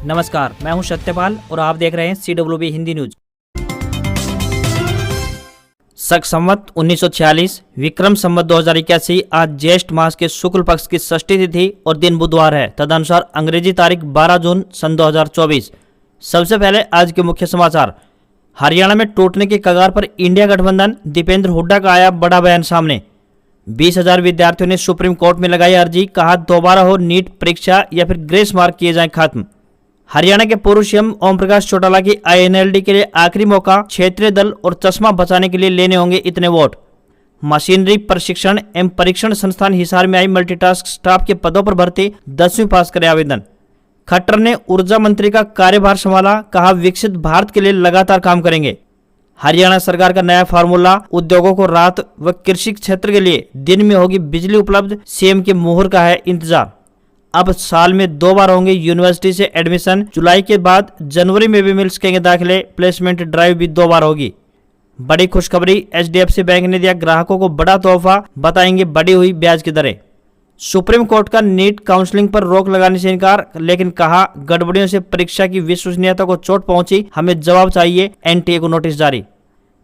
नमस्कार, मैं हूं सत्यपाल और आप देख रहे हैं CWB हिंदी न्यूज। शक संवत 1946 विक्रम संवत 2081 आज ज्येष्ठ मास के शुक्ल पक्ष की षष्ठी तिथि और दिन बुधवार है। तदनुसार अंग्रेजी तारीख 12 जून सन 2024। सबसे पहले आज के मुख्य समाचार। हरियाणा में टूटने की कगार पर इंडिया गठबंधन, दीपेंद्र हुड्डा का आया बड़ा बयान सामने। 20,000 विद्यार्थियों ने सुप्रीम कोर्ट में लगाई अर्जी, कहा दोबारा हो नीट परीक्षा या फिर ग्रेस मार्क किए जाएं खत्म। हरियाणा के पूर्व सीएम ओम प्रकाश चौटाला की INLD के लिए आखिरी मौका, क्षेत्रीय दल और चश्मा बचाने के लिए लेने होंगे इतने वोट। मशीनरी प्रशिक्षण एवं परीक्षण संस्थान हिसार में आई मल्टीटास्क स्टाफ के पदों पर भर्ती, 10वीं पास करे आवेदन। खट्टर ने ऊर्जा मंत्री का कार्यभार संभाला, कहा विकसित भारत के लिए लगातार काम करेंगे। हरियाणा सरकार का नया फार्मूला, उद्योगों को रात व कृषि क्षेत्र के लिए दिन में होगी बिजली उपलब्ध, सीएम के मुहर का है इंतजार। अब साल में 2 बार होंगे यूनिवर्सिटी से एडमिशन, जुलाई के बाद जनवरी में भी मिल सकेंगे दाखिले, प्लेसमेंट ड्राइव भी 2 बार होगी। बड़ी खुशखबरी, HDFC बैंक ने दिया ग्राहकों को बड़ा तोहफा, बताएंगे बढ़ी हुई ब्याज की दरें। सुप्रीम कोर्ट का नीट काउंसलिंग पर रोक लगाने से इनकार, लेकिन कहा गड़बड़ियों से परीक्षा की विश्वसनीयता को चोट पहुंची, हमें जवाब चाहिए, NTA को नोटिस जारी।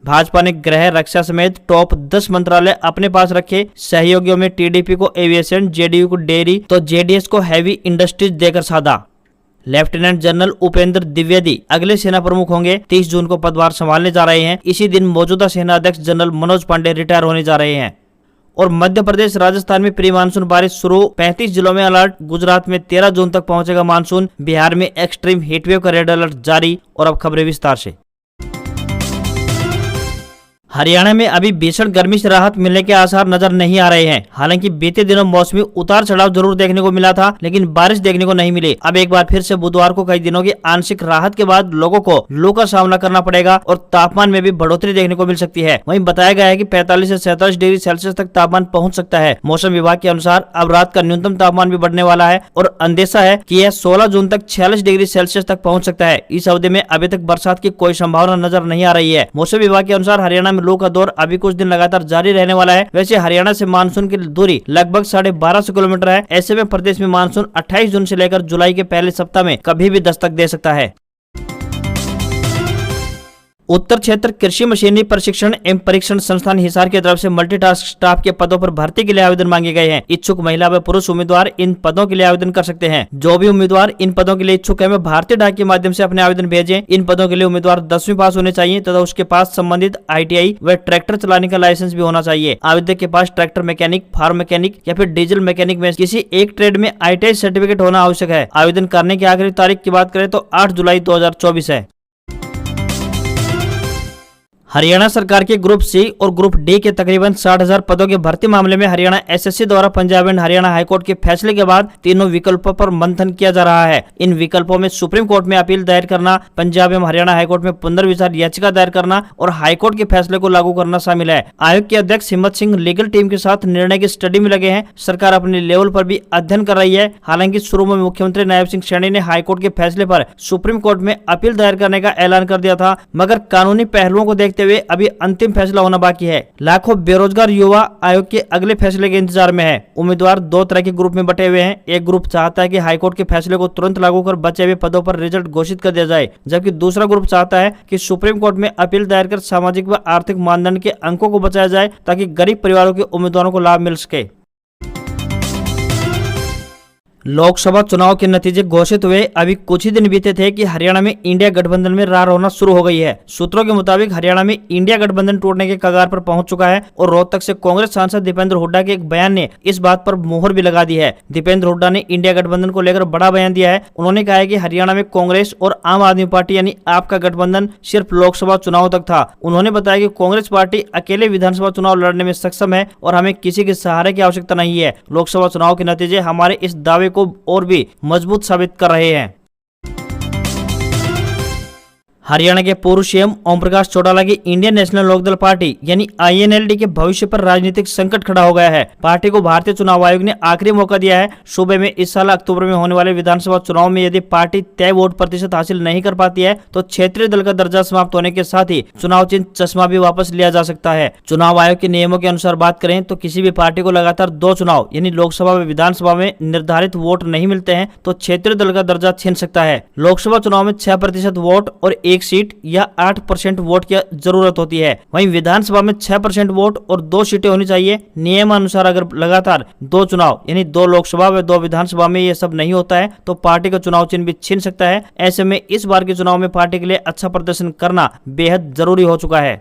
भाजपा ने गृह रक्षा समेत टॉप 10 मंत्रालय अपने पास रखे, सहयोगियों में TDP को एविएशन, JDU को डेयरी तो JDS को हैवी इंडस्ट्रीज देकर साधा। लेफ्टिनेंट जनरल उपेंद्र द्विवेदी अगले सेना प्रमुख होंगे, 30 जून को पदभार संभालने जा रहे हैं। इसी दिन मौजूदा सेना अध्यक्ष जनरल मनोज पांडे रिटायर होने जा रहे हैं। और मध्य प्रदेश, राजस्थान में प्री मानसून बारिश शुरू, 35 जिलों में अलर्ट। गुजरात में 13 जून तक पहुंचेगा मानसून। बिहार में एक्सट्रीम हीटवेव का रेड अलर्ट जारी। और अब खबरें विस्तार से। हरियाणा में अभी भीषण गर्मी से राहत मिलने के आसार नजर नहीं आ रहे हैं। हालांकि बीते दिनों मौसमी उतार चढ़ाव जरूर देखने को मिला था, लेकिन बारिश देखने को नहीं मिली। अब एक बार फिर से बुधवार को कई दिनों की आंशिक राहत के बाद लोगों को लू का सामना करना पड़ेगा और तापमान में भी बढ़ोतरी देखने को मिल सकती है। वहीं बताया गया है कि 45 से 47 डिग्री सेल्सियस तक तापमान पहुंच सकता है। मौसम विभाग के अनुसार अब रात का न्यूनतम तापमान भी बढ़ने वाला है और अंदेशा है कि यह 16 जून तक 46 डिग्री सेल्सियस तक पहुंच सकता है। इस अवधि में अभी तक बरसात की कोई संभावना नजर नहीं आ रही है। मौसम विभाग के अनुसार हरियाणा में लू का दौर अभी कुछ दिन लगातार जारी रहने वाला है। वैसे हरियाणा से मानसून की दूरी लगभग 1250 किलोमीटर है। ऐसे में प्रदेश में मानसून 28 जून से लेकर जुलाई के पहले सप्ताह में कभी भी दस्तक दे सकता है। उत्तर क्षेत्र कृषि मशीनरी प्रशिक्षण एवं परीक्षण संस्थान हिसार की तरफ से मल्टीटास्क स्टाफ के पदों पर भर्ती के लिए आवेदन मांगे गए हैं। इच्छुक महिला व पुरुष उम्मीदवार इन पदों के लिए आवेदन कर सकते हैं। जो भी उम्मीदवार इन पदों के लिए इच्छुक है, वे भारतीय डाक के माध्यम से अपने आवेदन भेजें। इन पदों के लिए उम्मीदवार 10वीं पास होने चाहिए तथा उसके पास संबंधित ITI व ट्रैक्टर चलाने का लाइसेंस भी होना चाहिए। आवेदक के पास ट्रैक्टर मैकेनिक, फार्म मैकेनिक या फिर डीजल मैकेनिक में किसी एक ट्रेड में ITI सर्टिफिकेट होना आवश्यक है। आवेदन करने की आखिरी तारीख की बात करें तो 8 जुलाई 2024 है। हरियाणा सरकार के ग्रुप C और ग्रुप D के तकरीबन 60,000 पदों के भर्ती मामले में हरियाणा SSC द्वारा पंजाब एंड हरियाणा हाईकोर्ट के फैसले के बाद तीनों विकल्पों पर मंथन किया जा रहा है। इन विकल्पों में सुप्रीम कोर्ट में अपील दायर करना, पंजाब एवं हरियाणा हाईकोर्ट में पुनर्विचार याचिका दायर करना और हाईकोर्ट के फैसले को लागू करना शामिल है। आयोग के अध्यक्ष हिम्मत सिंह लीगल टीम के साथ निर्णय की स्टडी में लगे हैं। सरकार अपने लेवल पर भी अध्ययन कर रही है। हालांकि शुरू में मुख्यमंत्री नायब सिंह सैनी ने हाईकोर्ट के फैसले पर सुप्रीम कोर्ट में अपील दायर करने का ऐलान कर दिया था, मगर कानूनी पहलुओं को देखते हुए अभी अंतिम फैसला होना बाकी है। लाखों बेरोजगार युवा आयोग के अगले फैसले के इंतजार में है। उम्मीदवार 2 तरह के ग्रुप में बटे हुए हैं। एक ग्रुप चाहता है कि हाईकोर्ट के फैसले को तुरंत लागू कर बचे हुए पदों पर रिजल्ट घोषित कर दिया जाए, जबकि दूसरा ग्रुप चाहता है कि सुप्रीम कोर्ट में अपील दायर कर सामाजिक व आर्थिक मानदंड के अंकों को बचाया जाए ताकि गरीब परिवारों के उम्मीदवारों को लाभ मिल सके। लोकसभा चुनाव के नतीजे घोषित हुए अभी कुछ ही दिन बीते थे कि हरियाणा में इंडिया गठबंधन में रार होना शुरू हो गई है। सूत्रों के मुताबिक हरियाणा में इंडिया गठबंधन टूटने के कगार पर पहुंच चुका है और रोहतक से कांग्रेस सांसद दीपेंद्र हुड्डा के एक बयान ने इस बात पर मोहर भी लगा दी है। दीपेंद्र हुड्डा ने इंडिया गठबंधन को लेकर बड़ा बयान दिया है। उन्होंने कहा है कि हरियाणा में कांग्रेस और आम आदमी पार्टी यानी आप का गठबंधन सिर्फ लोकसभा चुनाव तक था। उन्होंने बताया कि कांग्रेस पार्टी अकेले विधानसभा चुनाव लड़ने में सक्षम है और हमें किसी के सहारे की आवश्यकता नहीं है। लोकसभा चुनाव के नतीजे हमारे इस दावे को और भी मजबूत साबित कर रहे हैं। हरियाणा के पूर्व सीएम ओम प्रकाश चौटाला की इंडियन नेशनल लोकदल पार्टी यानी INLD के भविष्य पर राजनीतिक संकट खड़ा हो गया है। पार्टी को भारतीय चुनाव आयोग ने आखिरी मौका दिया है। सूबे में इस साल अक्टूबर में होने वाले विधानसभा चुनाव में यदि पार्टी तय वोट प्रतिशत हासिल नहीं कर पाती है तो क्षेत्रीय दल का दर्जा समाप्त होने के साथ ही चुनाव चिन्ह चश्मा भी वापस लिया जा सकता है। चुनाव आयोग के नियमों के अनुसार बात करें तो किसी भी पार्टी को लगातार 2 चुनाव यानी लोकसभा व विधानसभा में निर्धारित वोट नहीं मिलते हैं तो क्षेत्रीय दल का दर्जा छीन सकता है। लोकसभा चुनाव में 6% वोट और 1 सीट या 8% वोट की जरूरत होती है। वहीं विधानसभा में 6% वोट और 2 सीटें होनी चाहिए। नियमानुसार अगर लगातार 2 चुनाव यानी 2 लोकसभा व 2 विधानसभा में ये सब नहीं होता है तो पार्टी का चुनाव चिन्ह भी छीन सकता है। ऐसे में इस बार के चुनाव में पार्टी के लिए अच्छा प्रदर्शन करना बेहद जरूरी हो चुका है।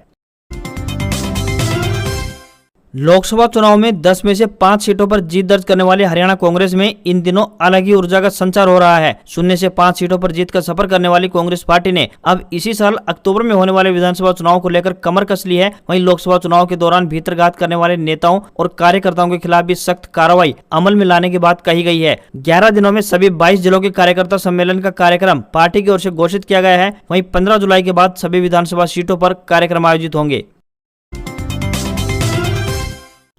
लोकसभा चुनाव में 10 में से 5 सीटों पर जीत दर्ज करने वाली हरियाणा कांग्रेस में इन दिनों अलग ही ऊर्जा का संचार हो रहा है। 0 से 5 सीटों पर जीत का सफर करने वाली कांग्रेस पार्टी ने अब इसी साल अक्टूबर में होने वाले विधानसभा चुनाव को लेकर कमर कस ली है। वहीं लोकसभा चुनाव के दौरान भीतरघात करने वाले नेताओं और कार्यकर्ताओं के खिलाफ भी सख्त कार्रवाई अमल में लाने की बात कही गई है। 11 दिनों में सभी 22 जिलों के कार्यकर्ता सम्मेलन का कार्यक्रम पार्टी की ओर से घोषित किया गया है। वहीं 15 जुलाई के बाद सभी विधानसभा सीटों पर कार्यक्रम आयोजित होंगे।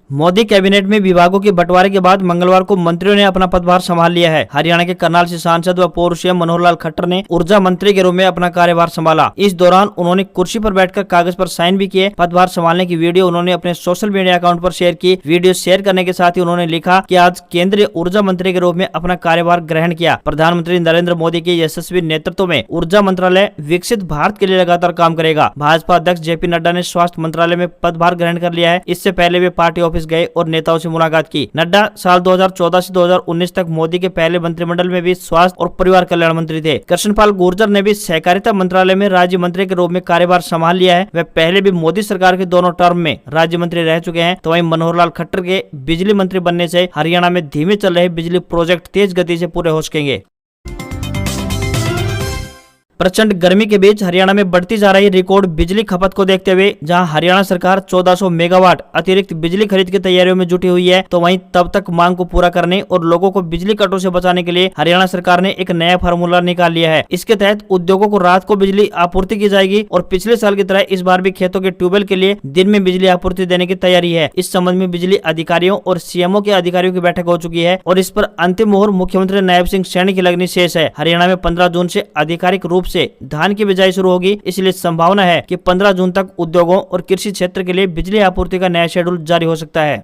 मोदी कैबिनेट में विभागों के बंटवारे के बाद मंगलवार को मंत्रियों ने अपना पदभार संभाल लिया है। हरियाणा के करनाल से सांसद व पूर्व सीएम मनोहर लाल खट्टर ने ऊर्जा मंत्री के रूप में अपना कार्यभार संभाला। इस दौरान उन्होंने कुर्सी पर बैठकर कागज पर साइन भी किए। पदभार संभालने की वीडियो उन्होंने अपने सोशल मीडिया अकाउंट पर शेयर की। वीडियो शेयर करने के साथ ही उन्होंने लिखा कि आज केंद्रीय ऊर्जा मंत्री के रूप में अपना कार्यभार ग्रहण किया। प्रधानमंत्री नरेंद्र मोदी के यशस्वी नेतृत्व में ऊर्जा मंत्रालय विकसित भारत के लिए लगातार काम करेगा। भाजपा अध्यक्ष JP नड्डा ने स्वास्थ्य मंत्रालय में पदभार ग्रहण कर लिया है। इससे पहले वे पार्टी ऑफिस गए और नेताओं से मुलाकात की। नड्डा साल 2014 से 2019 तक मोदी के पहले मंत्रिमंडल में भी स्वास्थ्य और परिवार कल्याण मंत्री थे। कृष्णपाल गुर्जर ने भी सहकारिता मंत्रालय में राज्य मंत्री के रूप में कार्यभार संभाल लिया है। वे पहले भी मोदी सरकार के दोनों टर्म में राज्य मंत्री रह चुके हैं। तो वहीं मनोहर लाल खट्टर के बिजली मंत्री बनने से हरियाणा में धीमे चल रहे बिजली प्रोजेक्ट तेज गति से पूरे हो सकेंगे। प्रचंड गर्मी के बीच हरियाणा में बढ़ती जा रही रिकॉर्ड बिजली खपत को देखते हुए जहां हरियाणा सरकार 1400 मेगावाट अतिरिक्त बिजली खरीद की तैयारियों में जुटी हुई है तो वहीं तब तक मांग को पूरा करने और लोगों को बिजली कटों से बचाने के लिए हरियाणा सरकार ने एक नया फार्मूला निकाल लिया है। इसके तहत उद्योगों को रात को बिजली आपूर्ति की जाएगी और पिछले साल की तरह इस बार भी खेतों के ट्यूबवेल के लिए दिन में बिजली आपूर्ति देने की तैयारी है। इस संबंध में बिजली अधिकारियों और CMO के अधिकारियों की बैठक हो चुकी है और इस पर अंतिम मोहर मुख्यमंत्री नायब सिंह सैनी की लगनी शेष है। हरियाणा में 15 जून से आधिकारिक रूप से धान की बिजाई शुरू होगी। इसलिए संभावना है कि 15 जून तक उद्योगों और कृषि क्षेत्र के लिए बिजली आपूर्ति का नया शेड्यूल जारी हो सकता है।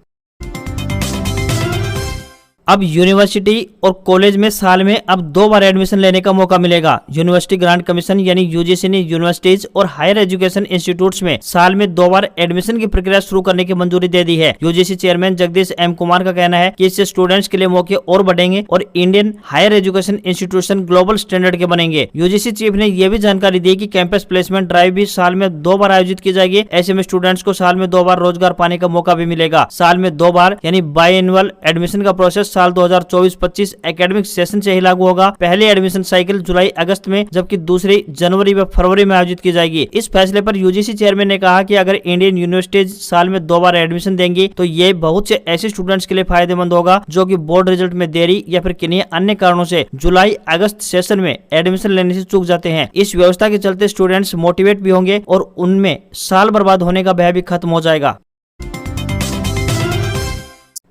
अब यूनिवर्सिटी और कॉलेज में साल में अब 2 बार एडमिशन लेने का मौका मिलेगा। यूनिवर्सिटी ग्रांट कमीशन यानी UGC ने यूनिवर्सिटीज और हायर एजुकेशन इंस्टीट्यूट्स में साल में 2 बार एडमिशन की प्रक्रिया शुरू करने की मंजूरी दे दी है। UGC chairman Jagdish M Kumar का कहना है कि इससे स्टूडेंट्स के लिए मौके और बढ़ेंगे और Indian higher education institution global standard के बनेंगे। UGC चीफ ने यह भी जानकारी दी कि कैंपस प्लेसमेंट ड्राइव भी साल में 2 बार आयोजित की जाएगी। ऐसे में स्टूडेंट्स को साल में 2 बार रोजगार पाने का मौका भी मिलेगा। साल में 2 बार यानी बाइएनुअल एडमिशन का प्रोसेस साल 2024-25 एकेडमिक सेशन से ही लागू होगा। पहली एडमिशन साइकिल जुलाई अगस्त में जबकि दूसरी जनवरी व फरवरी में आयोजित की जाएगी। इस फैसले पर UGC चेयरमैन ने कहा कि अगर इंडियन यूनिवर्सिटीज साल में 2 बार एडमिशन देंगी तो ये बहुत से ऐसे स्टूडेंट्स के लिए फायदेमंद होगा जो कि बोर्ड रिजल्ट में देरी या फिर किन्हीं अन्य कारणों से जुलाई अगस्त सेशन में एडमिशन लेने से चूक जाते हैं। इस व्यवस्था के चलते स्टूडेंट्स मोटिवेट भी होंगे और उनमें साल बर्बाद होने का भय भी खत्म हो जाएगा।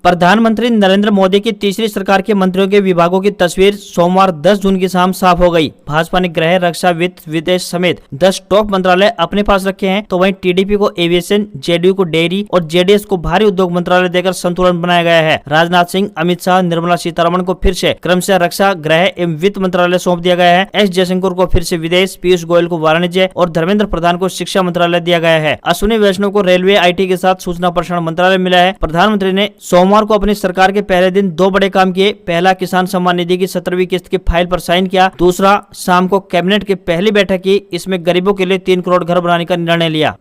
प्रधानमंत्री नरेंद्र मोदी की तीसरी सरकार के मंत्रियों के विभागों की तस्वीर सोमवार 10 जून की शाम साफ हो गई। भाजपा ने गृह, रक्षा, वित्त, विदेश समेत 10 टॉप मंत्रालय अपने पास रखे हैं तो वहीं TDP को एविएशन, JDU को डेयरी और JDS को भारी उद्योग मंत्रालय देकर संतुलन बनाया गया है। राजनाथ सिंह, अमित शाह, निर्मला सीतारमण को फिर से क्रमशः रक्षा, गृह एवं वित्त मंत्रालय सौंप दिया गया है। S जयशंकर को फिर से विदेश, पीयूष गोयल को वाणिज्य और धर्मेंद्र प्रधान को शिक्षा मंत्रालय दिया गया है। अश्विनी वैष्णव को रेलवे, IT के साथ सूचना प्रसारण मंत्रालय मिला है। प्रधानमंत्री ने सोमवार को अपनी सरकार के पहले दिन 2 बड़े काम किए। पहला, किसान सम्मान निधि की 17वीं किस्त की फाइल पर साइन किया। दूसरा, शाम को कैबिनेट की पहली बैठक की। इसमें गरीबों के लिए 3 करोड़ घर बनाने का निर्णय लिया।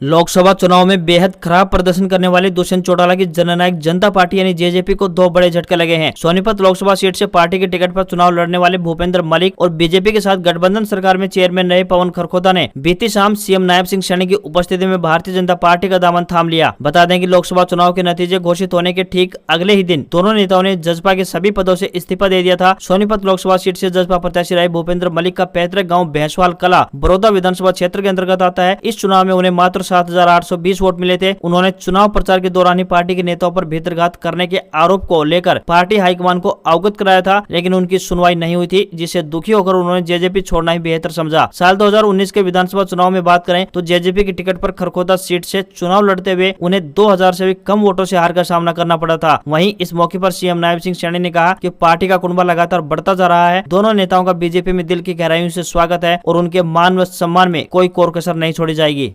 लोकसभा चुनाव में बेहद खराब प्रदर्शन करने वाले दुष्यंत चौटाला की जननायक जनता पार्टी यानी जेजेपी को दो बड़े झटके लगे हैं। सोनीपत लोकसभा सीट से पार्टी के टिकट पर चुनाव लड़ने वाले भूपेंद्र मलिक और बीजेपी के साथ गठबंधन सरकार में चेयरमैन रहे पवन खरखोदा ने बीती शाम सीएम नायब सिंह सैनी की उपस्थिति में भारतीय जनता पार्टी का दामन थाम लिया। बता दें कि लोकसभा चुनाव के नतीजे घोषित होने के ठीक अगले ही दिन दोनों नेताओं ने जसपा के सभी पदों से इस्तीफा दे दिया था। सोनीपत लोकसभा सीट से जसपा प्रत्याशी रहे भूपेंद्र मलिक का पैतृक गाँव भैंसवाल कला बड़ौदा विधानसभा क्षेत्र के अंतर्गत आता है। इस चुनाव में उन्हें मात्र 7,820 वोट मिले थे। उन्होंने चुनाव प्रचार के दौरान ही पार्टी के नेताओं पर भीतरघात करने के आरोप को लेकर पार्टी हाईकमान को अवगत कराया था, लेकिन उनकी सुनवाई नहीं हुई थी, जिससे दुखी होकर उन्होंने जेजेपी छोड़ना ही बेहतर समझा। साल 2019 के विधानसभा चुनाव में बात करें तो जेजेपी की टिकट पर खरखोदा सीट से चुनाव लड़ते हुए उन्हें 2000 से भी कम वोटों से हार का सामना करना पड़ा था। वहीं इस मौके पर सीएम नायब सिंह सैनी ने कहा कि पार्टी का कुनबा लगातार बढ़ता जा रहा है। दोनों नेताओं का बीजेपी में दिल की गहराइयों से स्वागत है और उनके मान व सम्मान में कोई कोर कसर नहीं छोड़ी जाएगी।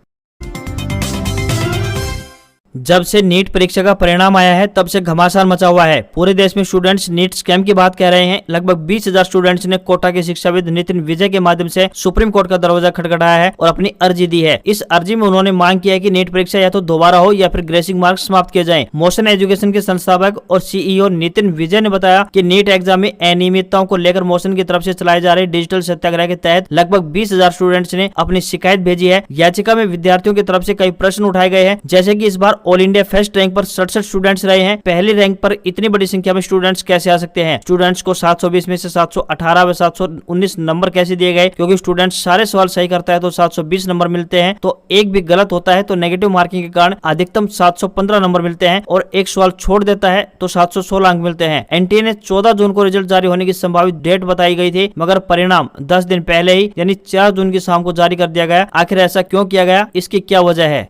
जब से नीट परीक्षा का परिणाम आया है तब से घमासान मचा हुआ है। पूरे देश में स्टूडेंट्स नीट स्कैम की बात कह रहे हैं। लगभग 20,000 स्टूडेंट्स ने कोटा के शिक्षाविद नितिन विजय के माध्यम से सुप्रीम कोर्ट का दरवाजा खटखटाया है और अपनी अर्जी दी है। इस अर्जी में उन्होंने मांग किया है कि नीट परीक्षा या तो दोबारा हो या फिर ग्रेसिंग मार्क्स समाप्त किए जाएं। मोशन एजुकेशन के संस्थापक और सीईओ नितिन विजय ने बताया कि नीट एग्जाम में अनियमितताओं को लेकर मोशन की तरफ से चलाए जा रहे डिजिटल सत्याग्रह के तहत लगभग 20,000 स्टूडेंट्स ने अपनी शिकायत भेजी है। याचिका में विद्यार्थियों की तरफ से कई प्रश्न उठाए गए हैं, जैसे कि इस बार ऑल इंडिया फर्स्ट रैंक पर 67 स्टूडेंट्स रहे हैं। पहली रैंक पर इतनी बड़ी संख्या में स्टूडेंट्स कैसे आ सकते हैं? स्टूडेंट्स को 720 में से 718 व 719 नंबर कैसे दिए गए? क्योंकि स्टूडेंट्स सारे सवाल सही करता है तो 720 नंबर मिलते हैं, तो एक भी गलत होता है तो नेगेटिव मार्किंग के कारण अधिकतम 715 नंबर मिलते हैं और एक सवाल छोड़ देता है तो 716 अंक मिलते हैं। एनटीए ने 14 जून को रिजल्ट जारी होने की संभावित डेट बताई गई थी, मगर परिणाम 10 दिन पहले ही यानी 4 जून की शाम को जारी कर दिया गया। आखिर ऐसा क्यों किया गया? इसकी क्या वजह है?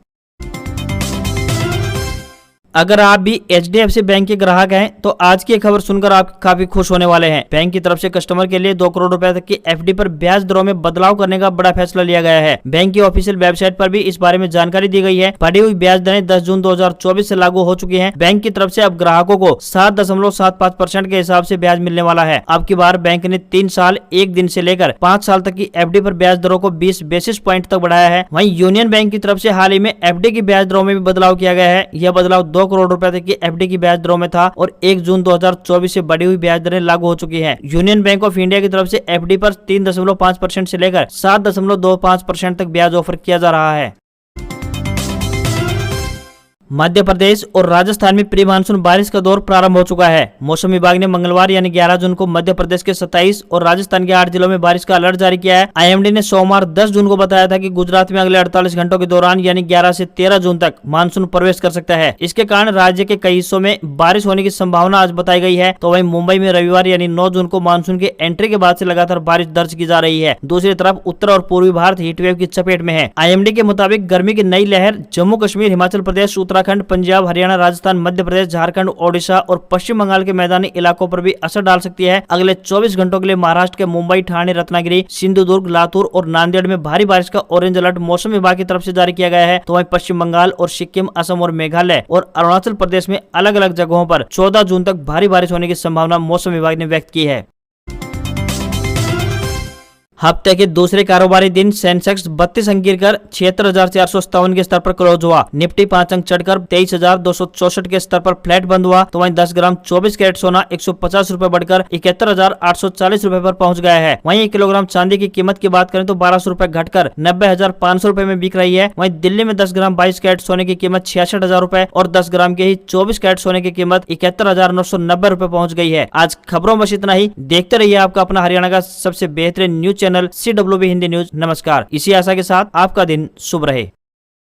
अगर आप भी HDFC बैंक के ग्राहक हैं तो आज की खबर सुनकर आप काफी खुश होने वाले हैं। बैंक की तरफ से कस्टमर के लिए 2 करोड़ रुपए तक की FD पर ब्याज दरों में बदलाव करने का बड़ा फैसला लिया गया है। बैंक की ऑफिशियल वेबसाइट पर भी इस बारे में जानकारी दी गई है। बढ़ी हुई ब्याज दरें 10 जून 2024 से लागू हो चुकी हैं। बैंक की तरफ से अब ग्राहकों को 7.75% के हिसाब से ब्याज मिलने वाला है। अब की बार बैंक ने 3 साल 1 दिन से लेकर 5 साल तक की FD पर ब्याज दरों को 20 बेसिस पॉइंट तक बढ़ाया है। वहीं यूनियन बैंक की तरफ से हाल ही में FD की ब्याज दरों में भी बदलाव किया गया है। यह बदलाव 2 करोड़ रुपए तक की FD की ब्याज दरों में था और 1 जून 2024 से बढ़ी हुई ब्याज दरें लागू हो चुकी हैं। यूनियन बैंक ऑफ इंडिया की तरफ से FD पर 3.5% से लेकर 7.25% तक ब्याज ऑफर किया जा रहा है। मध्य प्रदेश और राजस्थान में प्री मानसून बारिश का दौर प्रारंभ हो चुका है। मौसम विभाग ने मंगलवार यानी 11 जून को मध्य प्रदेश के 27 और राजस्थान के 8 जिलों में बारिश का अलर्ट जारी किया है। IMD ने सोमवार 10 जून को बताया था कि गुजरात में अगले 48 घंटों के दौरान यानी 11 से 13 जून तक मानसून प्रवेश कर सकता है। इसके कारण राज्य के कई हिस्सों में बारिश होने की संभावना आज बताई गई है। तो वहीं मुंबई में रविवार यानी 9 जून को मानसून के एंट्री के बाद से लगातार बारिश दर्ज की जा रही है। दूसरी तरफ उत्तर और पूर्वी भारत हीटवेव की चपेट में है। IMD के मुताबिक गर्मी की नई लहर जम्मू कश्मीर, हिमाचल प्रदेश, उत्तराखंड, पंजाब, हरियाणा, राजस्थान, मध्य प्रदेश, झारखंड, ओडिशा और पश्चिम बंगाल के मैदानी इलाकों पर भी असर डाल सकती है। अगले 24 घंटों के लिए महाराष्ट्र के मुंबई, ठाणे, रत्नागिरी, सिंधुदुर्ग, लातूर और नांदेड़ में भारी बारिश का ऑरेंज अलर्ट मौसम विभाग की तरफ से जारी किया गया है। तो वहीं पश्चिम बंगाल और सिक्किम, असम और मेघालय और अरुणाचल प्रदेश में अलग अलग जगहों पर 14 जून तक भारी बारिश होने की संभावना मौसम विभाग ने व्यक्त की है। हफ्ते के दूसरे कारोबारी दिन सेंसेक्स 32 अंक गिरकर 76,457 के स्तर पर क्लोज हुआ। निफ्टी 5 अंक चढ़कर 23,264 के स्तर पर फ्लैट बंद हुआ। तो वहीं 10 ग्राम 24 कैरेट सोना 150 रुपए बढ़कर 71,840 रुपए पर पहुंच गया है। वहीं 1 किलोग्राम चांदी की कीमत की बात करें तो 1200 रुपए घटकर 90,500 रुपए में बिक रही है। वहीं दिल्ली में 10 ग्राम 22 कैरेट सोने की कीमत 66,000 रुपए और 10 ग्राम के ही 24 कैरेट सोने की कीमत 71,990 रुपए पहुंच गई है। आज खबरों में इतना ही। देखते रहिए आपका अपना हरियाणा का सबसे बेहतरीन news channel CWB Hindi news. नमस्कार। इसी आशा के साथ आपका दिन शुभ रहे।